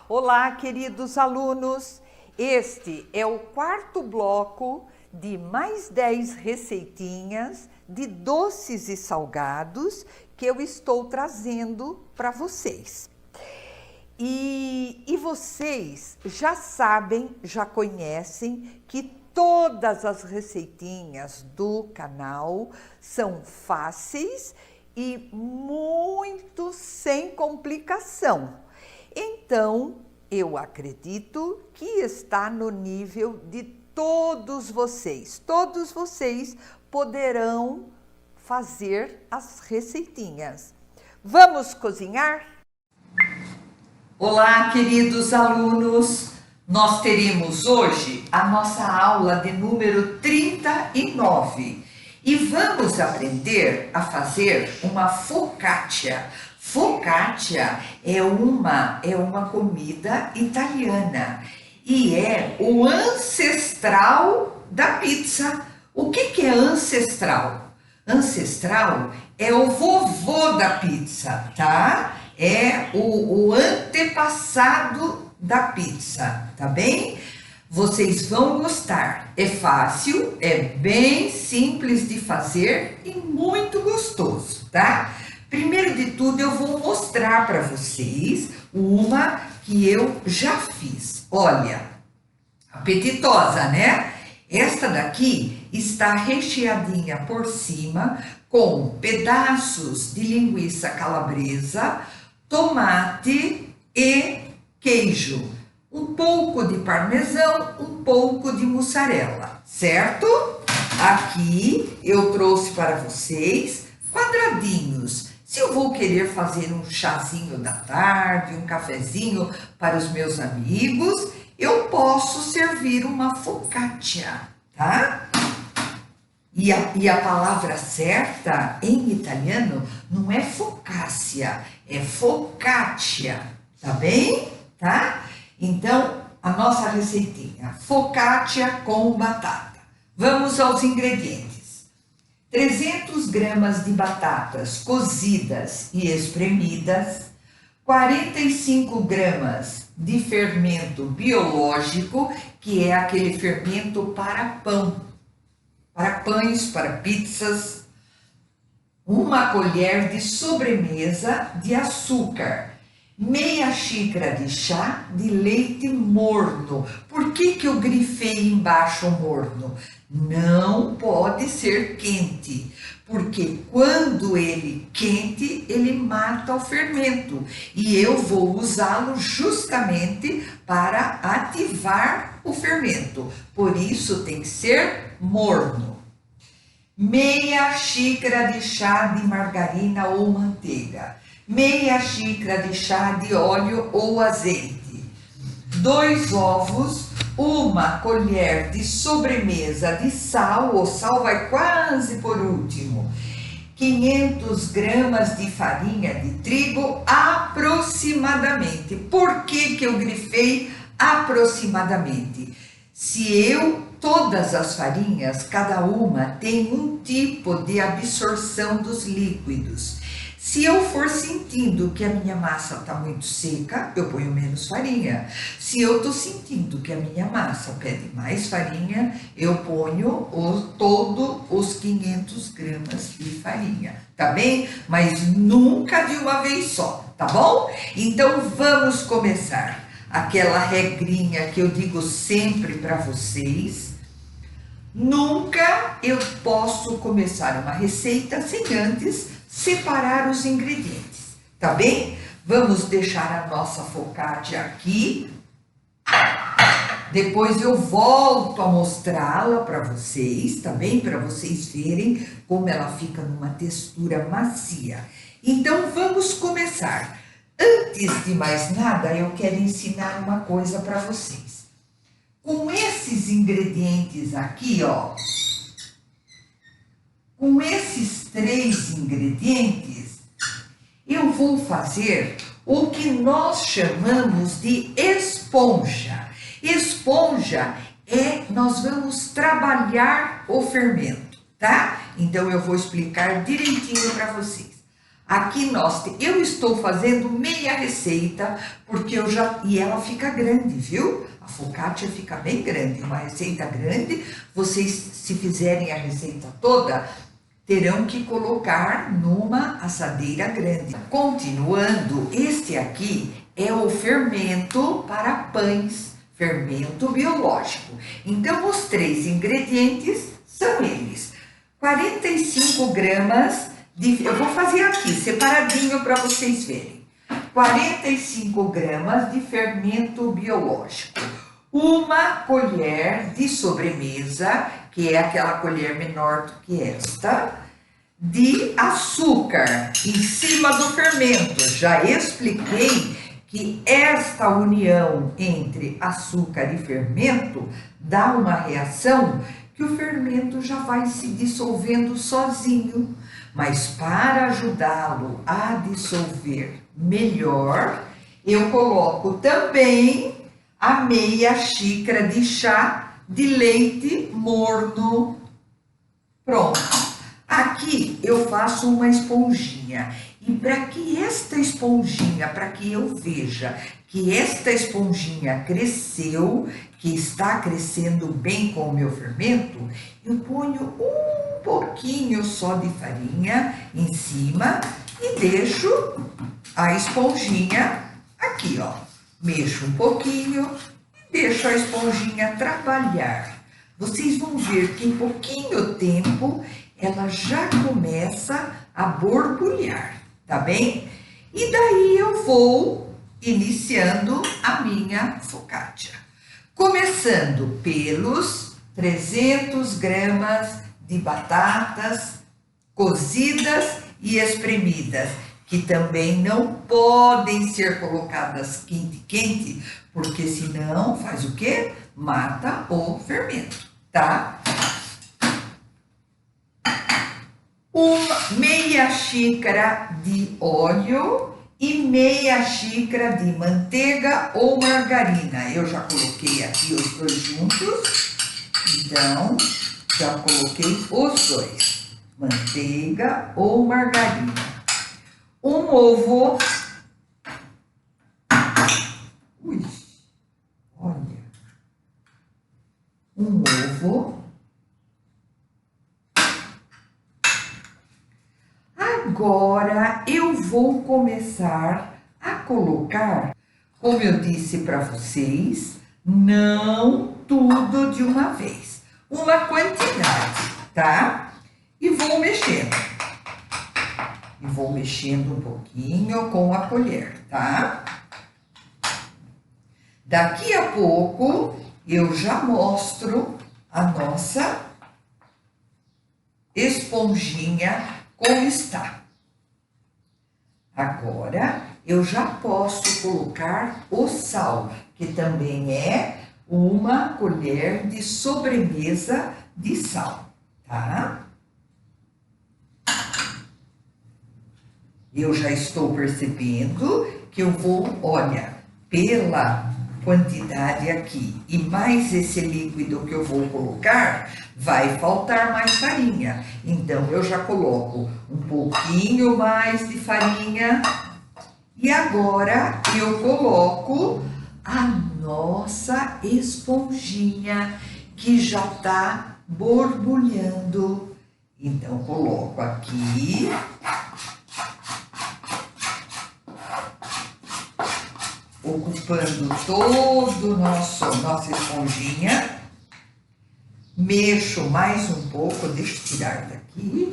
Olá, queridos alunos! Este é o quarto bloco de mais 10 receitinhas de doces e salgados que eu estou trazendo para vocês. E vocês já sabem, já conhecem que todas as receitinhas do canal são fáceis e muito sem complicação. Então, eu acredito que está no nível de todos vocês. Todos vocês poderão fazer as receitinhas. Vamos cozinhar? Olá, queridos alunos! Nós teremos hoje a nossa aula de número 39 e vamos aprender a fazer uma focaccia. Focaccia é uma comida italiana e é o ancestral da pizza. O que é ancestral? Ancestral é o vovô da pizza, tá? É o antepassado da pizza, tá bem? Vocês vão gostar. É fácil, é bem simples de fazer e muito gostoso, tá? Primeiro de tudo, eu vou mostrar para vocês uma que eu já fiz. Olha, apetitosa, né? Esta daqui está recheadinha por cima com pedaços de linguiça calabresa, tomate e queijo. Um pouco de parmesão, um pouco de mussarela, certo? Aqui eu trouxe para vocês quadradinhos. Se eu vou querer fazer um chazinho da tarde, um cafezinho para os meus amigos, eu posso servir uma focaccia, tá? E a palavra certa em italiano não é focaccia, é focaccia, tá bem? Tá? Então, a nossa receitinha, focaccia com batata. Vamos aos ingredientes. 300 gramas de batatas cozidas e espremidas, 45 gramas de fermento biológico, que é aquele fermento para pão, para pães, para pizzas, uma colher de sobremesa de açúcar, meia xícara de chá de leite morno. Por que eu grifei embaixo morno? Não pode ser quente, porque quando ele quente, ele mata o fermento. E eu vou usá-lo justamente para ativar o fermento. Por isso tem que ser morno. Meia xícara de chá de margarina ou manteiga. Meia xícara de chá de óleo ou azeite, 2 ovos, uma colher de sobremesa de sal, o sal vai quase por último, 500 gramas de farinha de trigo aproximadamente. Por que eu grifei aproximadamente? Todas as farinhas, cada uma tem um tipo de absorção dos líquidos. Se eu for sentindo que a minha massa está muito seca, eu ponho menos farinha. Se eu estou sentindo que a minha massa pede mais farinha, eu ponho todos os 500 gramas de farinha, tá bem? Mas nunca de uma vez só, tá bom? Então vamos começar. Aquela regrinha que eu digo sempre para vocês. Nunca eu posso começar uma receita sem antes separar os ingredientes, tá bem? Vamos deixar a nossa focaccia aqui. Depois eu volto a mostrá-la para vocês, tá bem? Para vocês verem como ela fica numa textura macia. Então vamos começar. Antes de mais nada, eu quero ensinar uma coisa para vocês. Com esses ingredientes aqui, ó, com esses 3 ingredientes, eu vou fazer o que nós chamamos de esponja. Esponja nós vamos trabalhar o fermento, tá? Então eu vou explicar direitinho para vocês. Aqui eu estou fazendo meia receita, porque e ela fica grande, viu? A focaccia fica bem grande, uma receita grande. Vocês, se fizerem a receita toda, terão que colocar numa assadeira grande. Continuando, este aqui é o fermento para pães, fermento biológico. Então, os 3 ingredientes são eles: 45 gramas eu vou fazer aqui separadinho para vocês verem. 45 gramas de fermento biológico. Uma colher de sobremesa, que é aquela colher menor do que esta, de açúcar em cima do fermento. Já expliquei que esta união entre açúcar e fermento dá uma reação que o fermento já vai se dissolvendo sozinho. Mas para ajudá-lo a dissolver melhor, eu coloco também a meia xícara de chá de leite morno. Pronto. Aqui eu faço uma esponjinha. E para que esta esponjinha, para que eu veja que esta esponjinha cresceu, que está crescendo bem com o meu fermento, eu ponho um pouquinho só de farinha em cima e deixo a esponjinha aqui, ó. Mexo um pouquinho e deixo a esponjinha trabalhar. Vocês vão ver que em pouquinho tempo ela já começa a borbulhar, tá bem? E daí eu vou iniciando a minha focaccia. Começando pelos 300 gramas de batatas cozidas e espremidas, que também não podem ser colocadas quente, porque senão faz o quê? Mata o fermento, tá? Meia xícara de óleo e meia xícara de manteiga ou margarina. Eu já coloquei aqui os dois juntos, então já coloquei os dois, manteiga ou margarina. Um ovo, olha, um ovo. Agora eu vou começar a colocar, como eu disse para vocês, não tudo de uma vez, uma quantidade, tá? E vou mexendo. E vou mexendo um pouquinho com a colher, tá? Daqui a pouco eu já mostro a nossa esponjinha como está. Agora eu já posso colocar o sal, que também é uma colher de sobremesa de sal, tá? Eu já estou percebendo que eu vou, olha, pela quantidade aqui e mais esse líquido que eu vou colocar, vai faltar mais farinha. Então, eu já coloco um pouquinho mais de farinha. E agora, eu coloco a nossa esponjinha, que já tá borbulhando. Então, coloco aqui. Ocupando todo nossa esponjinha. Mexo mais um pouco, deixa eu tirar daqui.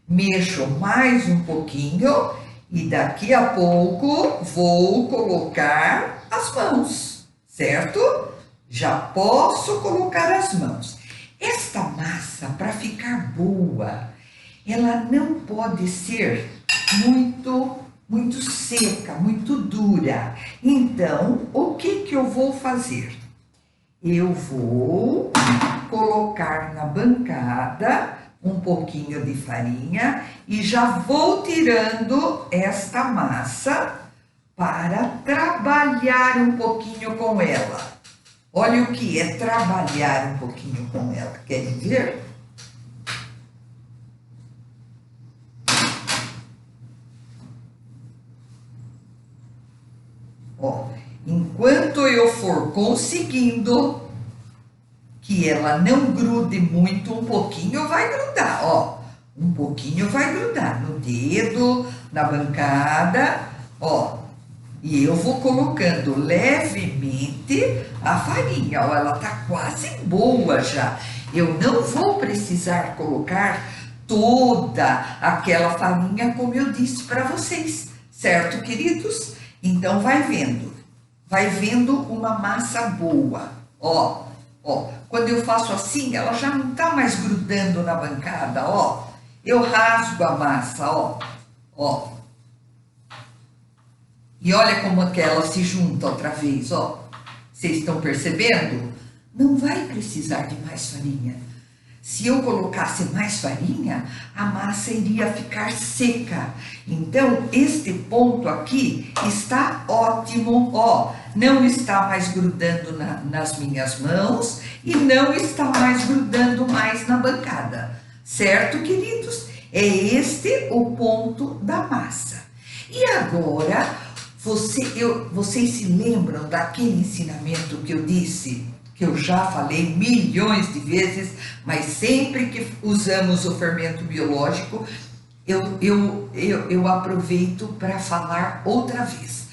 Mexo mais um pouquinho e daqui a pouco vou colocar as mãos, certo? Já posso colocar as mãos. Esta massa, para ficar boa, ela não pode ser muito seca, muito dura. Então, o que eu vou fazer? Eu vou colocar na bancada um pouquinho de farinha e já vou tirando esta massa para trabalhar um pouquinho com ela. Olha o que é trabalhar um pouquinho com ela. Querem ver? Ó, enquanto eu for conseguindo que ela não grude muito, um pouquinho vai grudar, ó. Um pouquinho vai grudar no dedo, na bancada, ó. E eu vou colocando levemente a farinha, ó, ela tá quase boa já. Eu não vou precisar colocar toda aquela farinha como eu disse para vocês, certo, queridos? Então vai vendo uma massa boa, ó, ó. Quando eu faço assim, ela já não tá mais grudando na bancada, ó. Eu rasgo a massa, ó, ó. E olha como que ela se junta outra vez, ó. Vocês estão percebendo? Não vai precisar de mais farinha. Se eu colocasse mais farinha, a massa iria ficar seca. Então, este ponto aqui está ótimo, ó. Não está mais grudando nas minhas mãos e não está mais grudando mais na bancada. Certo, queridos? É este o ponto da massa. E agora, vocês se lembram daquele ensinamento que eu disse, que eu já falei milhões de vezes, mas sempre que usamos o fermento biológico, eu aproveito para falar outra vez.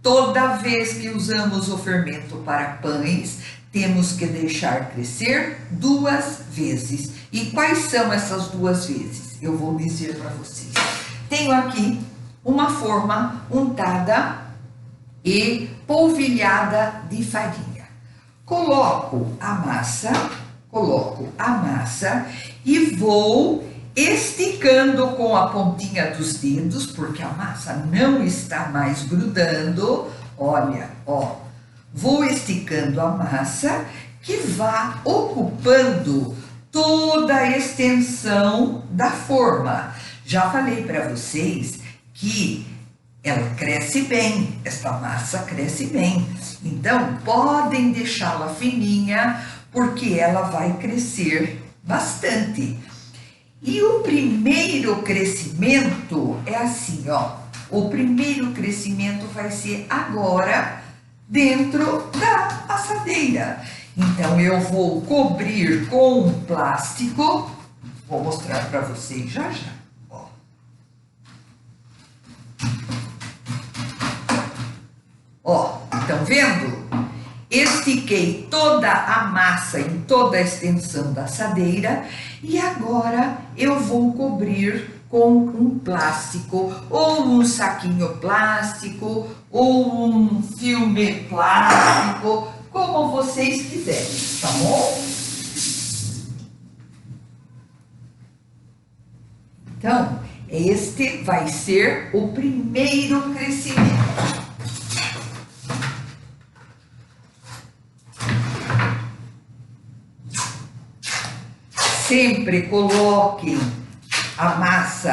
Toda vez que usamos o fermento para pães, temos que deixar crescer 2 vezes. E quais são essas 2 vezes? Eu vou dizer para vocês. Tenho aqui uma forma untada e polvilhada de farinha. Coloco a massa e vou esticando com a pontinha dos dedos, porque a massa não está mais grudando. Olha, ó, vou esticando a massa que vá ocupando toda a extensão da forma. Já falei para vocês que ela cresce bem, esta massa cresce bem. Então, podem deixá-la fininha, porque ela vai crescer bastante. E o primeiro crescimento é assim, ó. O primeiro crescimento vai ser agora dentro da assadeira. Então, eu vou cobrir com plástico. Vou mostrar para vocês já já. Ó, estão vendo? Estiquei toda a massa em toda a extensão da assadeira e agora eu vou cobrir com um plástico, ou um saquinho plástico, ou um filme plástico, como vocês quiserem, tá bom? Então, este vai ser o primeiro crescimento. Sempre coloquem a massa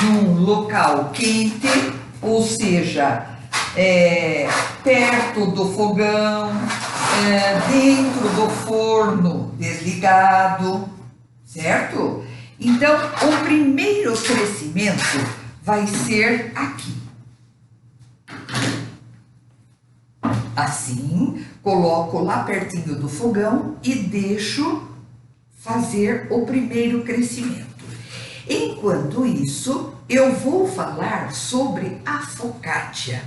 num local quente, ou seja, perto do fogão, dentro do forno desligado, certo? Então, o primeiro crescimento vai ser aqui. Assim, coloco lá pertinho do fogão e deixo fazer o primeiro crescimento. Enquanto isso, eu vou falar sobre a focaccia.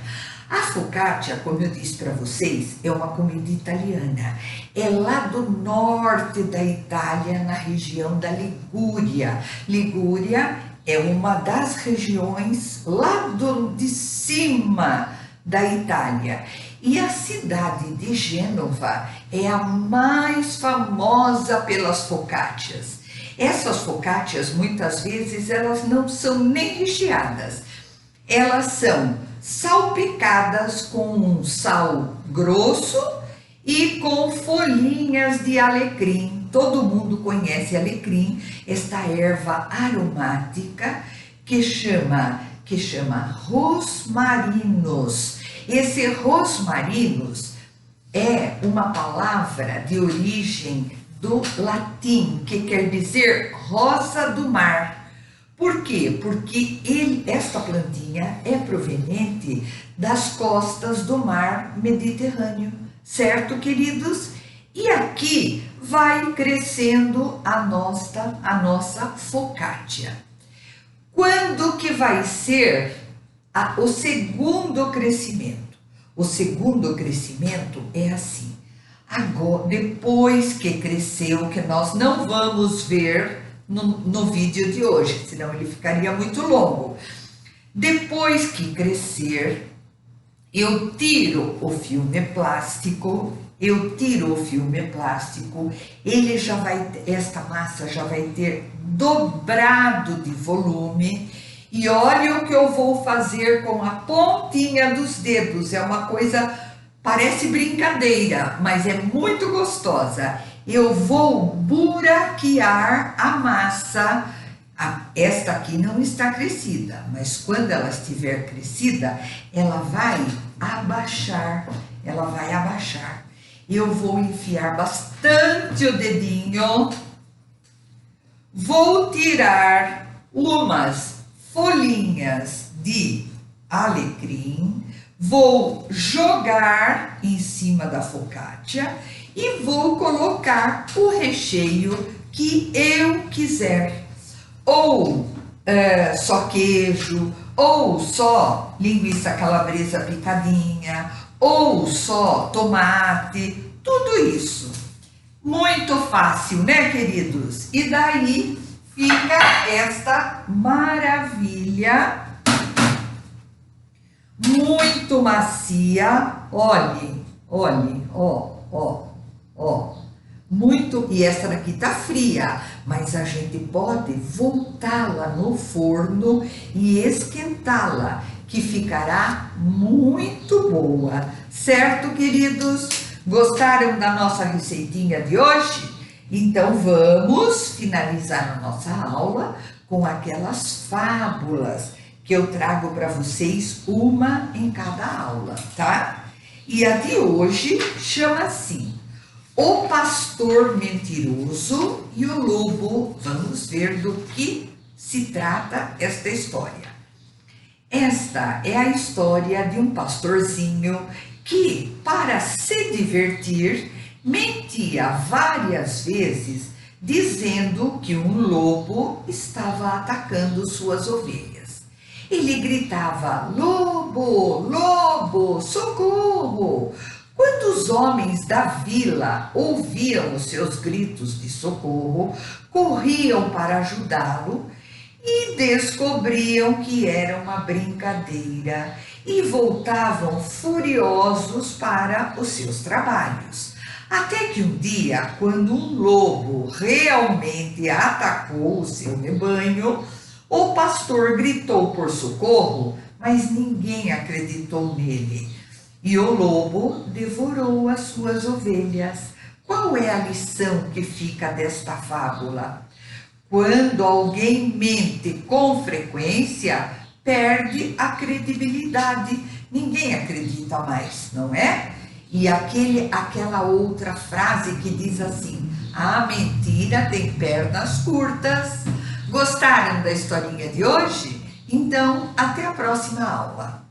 A focaccia, como eu disse para vocês, é uma comida italiana. É lá do norte da Itália, na região da Ligúria. Ligúria é uma das regiões lá de cima da Itália. E a cidade de Gênova é a mais famosa pelas focaccias. Essas focaccias, muitas vezes, elas não são nem recheadas. Elas são salpicadas com um sal grosso e com folhinhas de alecrim. Todo mundo conhece alecrim, esta erva aromática que chama rosmarinos. Esse rosmarinos é uma palavra de origem do latim, que quer dizer rosa do mar. Por quê? Porque esta plantinha é proveniente das costas do mar Mediterrâneo, certo, queridos? E aqui vai crescendo a nossa focaccia. Quando que vai ser o segundo crescimento? O segundo crescimento é assim. Agora, depois que cresceu, que nós não vamos ver no vídeo de hoje, senão ele ficaria muito longo. Depois que crescer, eu tiro o filme plástico, esta massa já vai ter dobrado de volume. E olha o que eu vou fazer com a pontinha dos dedos, é uma coisa, parece brincadeira, mas é muito gostosa. Eu vou buraquear a massa. Esta aqui não está crescida, mas quando ela estiver crescida, ela vai abaixar, Eu vou enfiar bastante o dedinho, vou tirar umas folhinhas de alecrim, vou jogar em cima da focaccia e vou colocar o recheio que eu quiser. Ou só queijo, ou só linguiça calabresa picadinha, ou só tomate, tudo isso. Muito fácil, né, queridos? E daí fica esta maravilha, muito macia. Olhem, ó. Muito, e essa daqui tá fria, mas a gente pode voltá-la no forno e esquentá-la, que ficará muito boa. Certo, queridos? Gostaram da nossa receitinha de hoje? Então vamos finalizar a nossa aula com aquelas fábulas que eu trago para vocês, uma em cada aula, tá? E a de hoje chama assim: O Pastor Mentiroso e o Lobo. Vamos ver do que se trata esta história. Esta é a história de um pastorzinho que, para se divertir, mentia várias vezes, dizendo que um lobo estava atacando suas ovelhas. Ele gritava: lobo, lobo, socorro! Quando os homens da vila ouviam os seus gritos de socorro, corriam para ajudá-lo e descobriam que era uma brincadeira e voltavam furiosos para os seus trabalhos. Até que um dia, quando um lobo realmente atacou o seu rebanho, o pastor gritou por socorro, mas ninguém acreditou nele. E o lobo devorou as suas ovelhas. Qual é a lição que fica desta fábula? Quando alguém mente com frequência, perde a credibilidade. Ninguém acredita mais, não é? E aquela outra frase que diz assim: a mentira tem pernas curtas. Gostaram da historinha de hoje? Então, até a próxima aula.